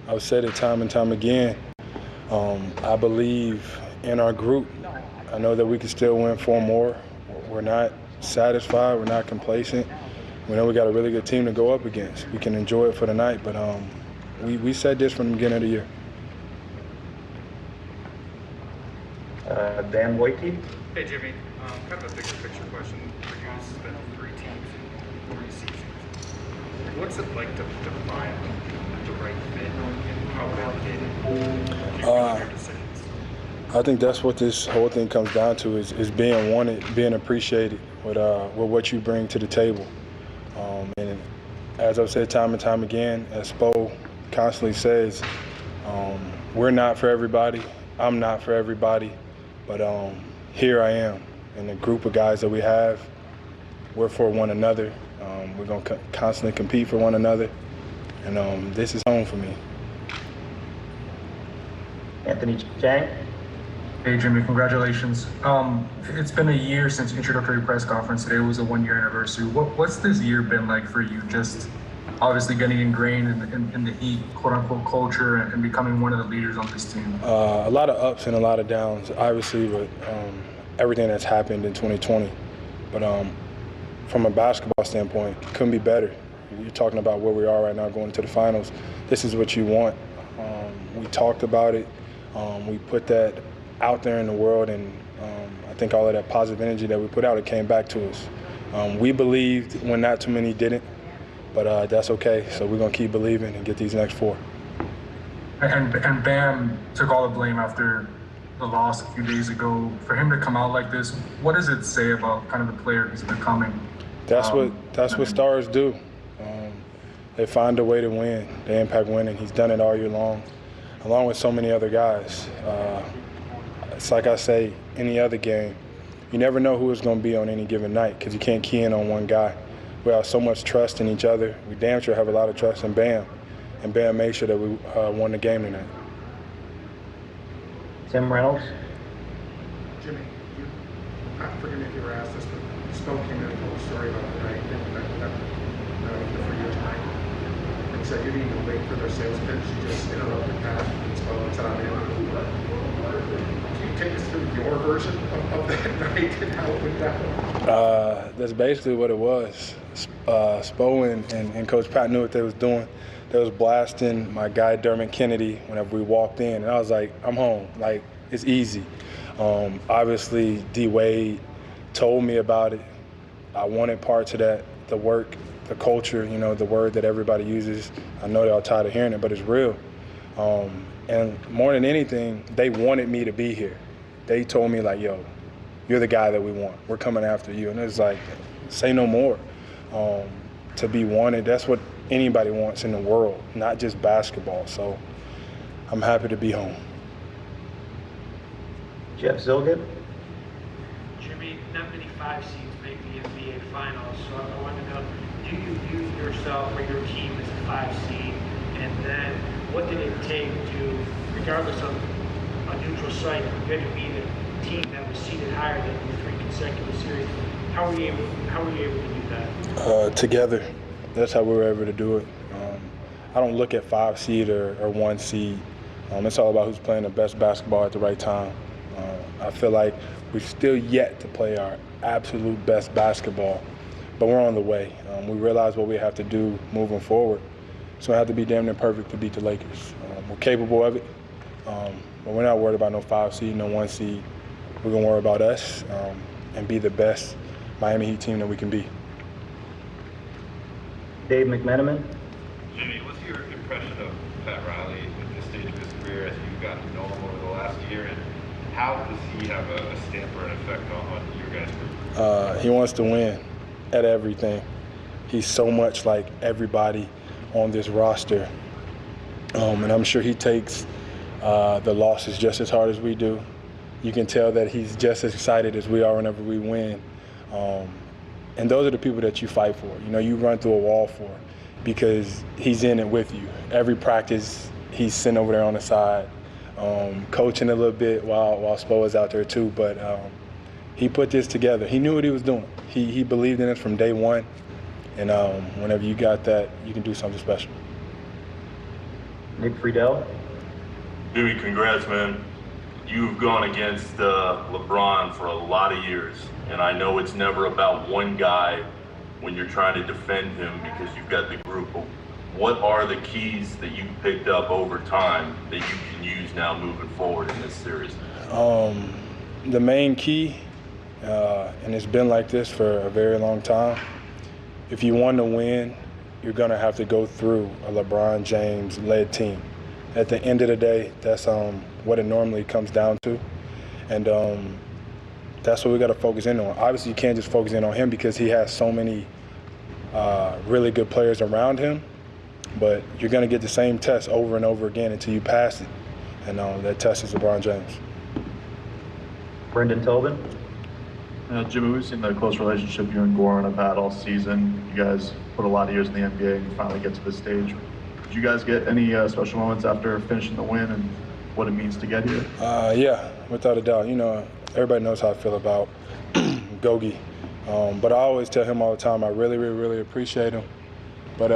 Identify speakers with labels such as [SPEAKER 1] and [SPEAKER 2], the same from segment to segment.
[SPEAKER 1] I've said it time and time again. I believe in our group. I know that we can still win 4 more. We're not satisfied. We're not complacent. We know we got a really good team to go up against. We can enjoy it for the night, but we said this from the beginning of the year.
[SPEAKER 2] Dan Wojcicki.
[SPEAKER 3] Hey, Jimmy. Kind of a bigger picture question for you. This has been 3 teams in 3 seasons. What's it like to find the right fit and how validated do you make your decisions?
[SPEAKER 1] I think that's what this whole thing comes down to is being wanted, being appreciated with what you bring to the table. And as I've said time and time again, as Spo constantly says, we're not for everybody. I'm not for everybody. But here I am. And the group of guys that we have, we're for one another. We're going to constantly compete for one another. And this is home for me.
[SPEAKER 2] Anthony Chang.
[SPEAKER 4] Hey, Jimmy, congratulations. It's been a year since introductory press conference. Today was a 1-year anniversary. What's this year been like for you? Just obviously getting ingrained in the Heat, quote-unquote, culture and becoming one of the leaders on this team.
[SPEAKER 1] A lot of ups and a lot of downs, obviously, with everything that's happened in 2020. But from a basketball standpoint, it couldn't be better. You're talking about where we are right now going to the finals. This is what you want. We talked about it. We put that out there in the world, and I think all of that positive energy that we put out, it came back to us. We believed when not too many didn't, but that's okay. So we're going to keep believing and get these next 4.
[SPEAKER 4] And Bam took all the blame after the loss a few days ago. For him to come out like this, what does it say about kind of the player he's becoming?
[SPEAKER 1] That's what stars do. They find a way to win. They impact winning. He's done it all year long, along with so many other guys. It's like I say, any other game, you never know who it's going to be on any given night because you can't key in on one guy. We have so much trust in each other. We damn sure have a lot of trust in Bam. And Bam made sure that we won the game tonight.
[SPEAKER 2] Tim Reynolds.
[SPEAKER 5] Jimmy, forgive me if you were asked this, but Spo came in and told a story about the night for your time. And he said you didn't even wait for their sales pitch. You just interrupted Pat and Spo and said, I'm in. Can you take us through your version of that night and how it went down?
[SPEAKER 1] That's basically what it was. Spo and Coach Pat knew what they was doing. They was blasting my guy Dermot Kennedy whenever we walked in, and I was like, I'm home. Like, it's easy. Obviously, D-Wade told me about it. I wanted parts of that, the work, the culture, the word that everybody uses. I know they're all tired of hearing it, but it's real. And more than anything, they wanted me to be here. They told me, like, yo, you're the guy that we want. We're coming after you. And it's like, say no more. To be wanted, that's what anybody wants in the world, not just basketball. So I'm happy to be home.
[SPEAKER 2] Jeff Zilgett.
[SPEAKER 6] Jimmy, not many 5 seeds make the NBA Finals, so I want to know, do you view yourself or your team as a 5 seed? And then what did it take to, regardless of a neutral site, you're going to be the team that was seeded higher than the 3 consecutive series? How were you able to do that?
[SPEAKER 1] Together. That's how we were able to do it. I don't look at 5 seed or 1 seed. It's all about who's playing the best basketball at the right time. I feel like we're still yet to play our absolute best basketball, but we're on the way. We realize what we have to do moving forward. So I have to be damn near perfect to beat the Lakers. We're capable of it, but we're not worried about no 5 seed, no 1 seed. We're going to worry about us and be the best Miami Heat team that we can be.
[SPEAKER 2] Dave McMenamin.
[SPEAKER 7] Jimmy, what's your impression of Pat Riley at this stage of his career as you've gotten to know him over the last year, and how does he have a stamp or an effect on your guys' group?
[SPEAKER 1] He wants to win at everything. He's so much like everybody on this roster, and I'm sure he takes the losses just as hard as we do. You can tell that he's just as excited as we are whenever we win. And those are the people that you fight for. You run through a wall for, because he's in it with you. Every practice, he's sitting over there on the side, coaching a little bit while Spo is out there too. But he put this together. He knew what he was doing. He believed in it from day one. And whenever you got that, you can do something special.
[SPEAKER 2] Nick Friedel.
[SPEAKER 8] Jimmy, congrats, man. You've gone against LeBron for a lot of years, and I know it's never about one guy when you're trying to defend him because you've got the group. What are the keys that you picked up over time that you can use now moving forward in this series?
[SPEAKER 1] The main key, and it's been like this for a very long time, if you want to win, you're going to have to go through a LeBron James-led team. At the end of the day, that's what it normally comes down to. And that's what we got to focus in on. Obviously, you can't just focus in on him because he has so many really good players around him. But you're going to get the same test over and over again until you pass it. And that test is LeBron James.
[SPEAKER 2] Brendan Tobin.
[SPEAKER 9] Jimmy, we've seen the close relationship you and Goran have had all season. You guys put a lot of years in the NBA and you finally get to this stage. Did you guys get any special moments after finishing the win and what it means to get here?
[SPEAKER 1] Yeah, without a doubt. You know, everybody knows how I feel about Gogi. But I always tell him all the time I really, really, really appreciate him. But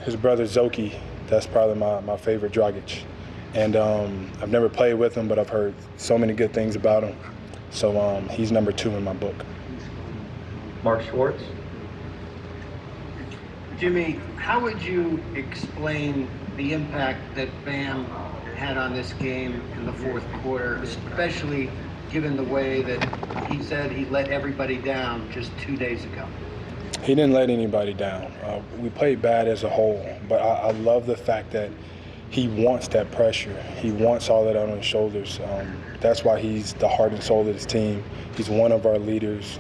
[SPEAKER 1] his brother Zoki, that's probably my favorite Dragic. And I've never played with him, but I've heard so many good things about him. So he's number 2 in my book.
[SPEAKER 2] Mark Schwartz.
[SPEAKER 10] Jimmy, how would you explain the impact that Bam had on this game in the fourth quarter, especially given the way that he said he let everybody down just 2 days ago?
[SPEAKER 1] He didn't let anybody down. We played bad as a whole, but I love the fact that he wants that pressure. He wants all that on his shoulders. That's why he's the heart and soul of this team. He's one of our leaders,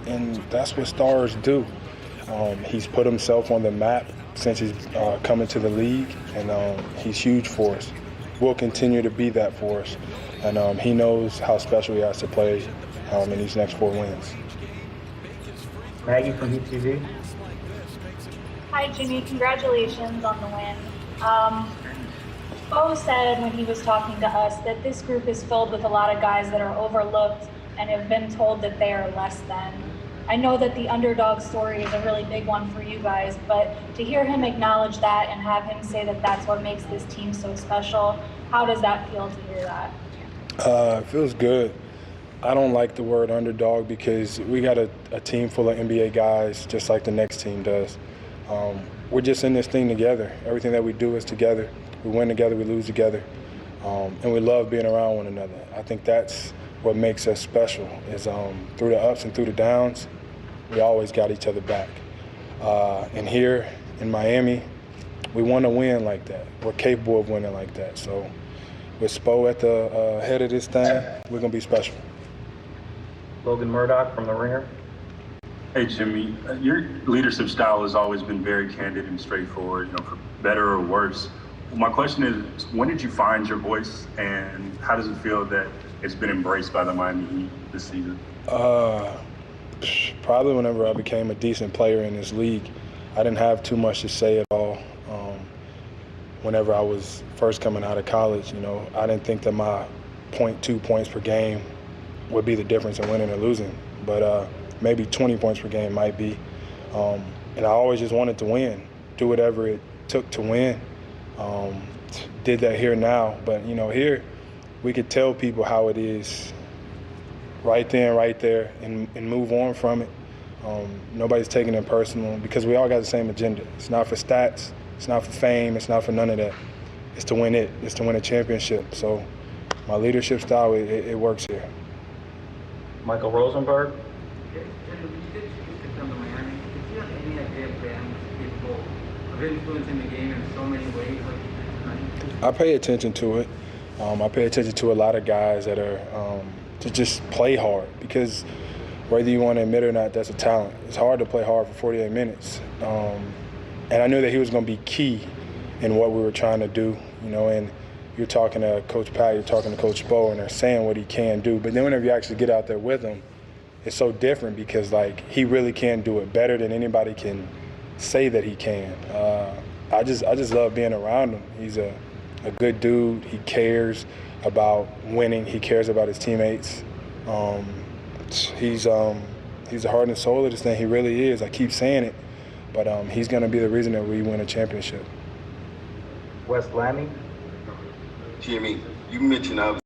[SPEAKER 1] and that's what stars do. He's put himself on the map since he's coming to the league, and he's huge for us. Will continue to be that for us, and he knows how special he has to play in these next 4 wins.
[SPEAKER 2] Maggie from UTV.
[SPEAKER 11] Hi, Jimmy. Congratulations on the win. Bo said when he was talking to us that this group is filled with a lot of guys that are overlooked and have been told that they are less than. I know that the underdog story is a really big one for you guys, but to hear him acknowledge that and have him say that that's what makes this team so special, how does that feel to hear that?
[SPEAKER 1] It feels good. I don't like the word underdog because we got a team full of NBA guys just like the next team does. We're just in this thing together. Everything that we do is together. We win together, we lose together, and we love being around one another. I think that's what makes us special is through the ups and through the downs, we always got each other back. And here in Miami, we want to win like that. We're capable of winning like that. So with Spo at the head of this thing, we're going to be special.
[SPEAKER 2] Logan Murdoch from The Ringer.
[SPEAKER 12] Hey, Jimmy, your leadership style has always been very candid and straightforward, for better or worse. My question is, when did you find your voice, and how does it feel that it's been embraced by the Miami Heat this season?
[SPEAKER 1] Probably whenever I became a decent player in this league. I didn't have too much to say at all. Whenever I was first coming out of college, I didn't think that my 0.2 points per game would be the difference in winning or losing. But maybe 20 points per game might be. And I always just wanted to win, do whatever it took to win. Did that here now, but here we could tell people how it is right then, right there, and move on from it. Nobody's taking it personal because we all got the same agenda. It's not for stats, it's not for fame, it's not for none of that. It's to win it. It's to win a championship. So my leadership style, it works here.
[SPEAKER 2] Michael Rosenberg.
[SPEAKER 13] Influencing the game in so many ways,
[SPEAKER 1] I pay attention to it. I pay attention to a lot of guys that are to just play hard because whether you want to admit it or not, that's a talent. It's hard to play hard for 48 minutes. And I knew that he was going to be key in what we were trying to do, and you're talking to Coach Pat, you're talking to Coach Spo, and they're saying what he can do. But then whenever you actually get out there with him, it's so different because, he really can do it better than anybody can say that he can. I just love being around him. He's a good dude. He cares about winning. He cares about his teammates. He's the heart and soul of this thing. He really is. I keep saying it, but he's going to be the reason that we win a championship.
[SPEAKER 2] Wes Lammy.
[SPEAKER 13] Jimmy, you mentioned